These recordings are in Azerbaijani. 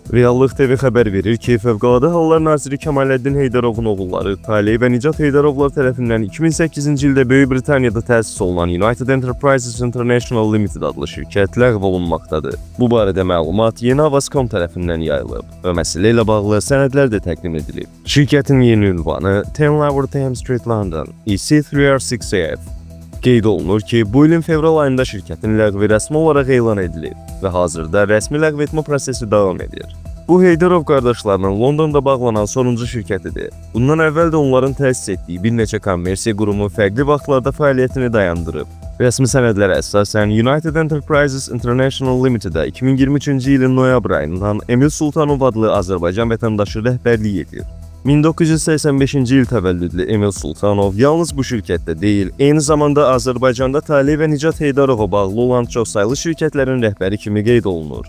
Reallıq TV xəbər verir ki, Fövqəladə Hallar Naziri Kəmaləddin Heydarovun oğulları Taley və Nicat Heydarovlar tərəfindən 2008-ci ildə Böyük Britaniyada təsis olunan United Enterprises International Limited adlı şirkət ləğv olunmaqdadır. Bu barədə məlumat Yeni Avaz.com tərəfindən yayılıb və məsələ ilə bağlı sənədlər də təqdim edilib. Şirkətin yeni ünvanı 10 Lower Thames Street, London, EC3R6AF. Qeyd olunur ki, bu ilin fevral ayında şirkətin ləğvi rəsmi olaraq elan edilib və hazırda rəsmi ləğv etmə prosesi davam edir. Bu Heydarov qardaşlarının Londonda bağlanan sonuncu şirkətidir. Bundan əvvəl də onların təsis etdiyi bir neçə kommersiya qurumu fərqli vaxtlarda fəaliyyətini dayandırıb. Rəsmi sənədlərə əsasən United Enterprises International Limited-ə 2023-cü ilin noyabr ayından Emil Sultanov adlı Azərbaycan vətəndaşı rəhbərlik edir. 1985-ci il təvəllüdlü Emil Sultanov yalnız bu şirkətdə deyil, eyni zamanda Azərbaycanda Taley və Nicat Heydarova bağlı olan çoxsaylı şirkətlərin rəhbəri kimi qeyd olunur.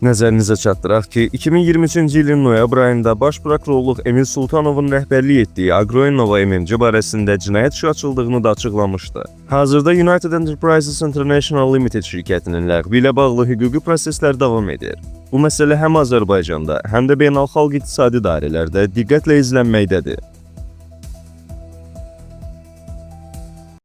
Nəzərinizə çatdıraq ki, 2023-cü ilin noyabr ayında Baş Prokurorluq Emil Sultanovun rəhbərlik etdiyi Agroinnova MMC barəsində cinayət işi açıldığını da açıqlamışdı. Hazırda United Enterprises International Limited şirkətinin ləğvi ilə bağlı hüquqi proseslər davam edir. Bu məsələ həm Azərbaycanda, həm də beynəlxalq iqtisadi dairələrdə diqqətlə izlənməkdədir.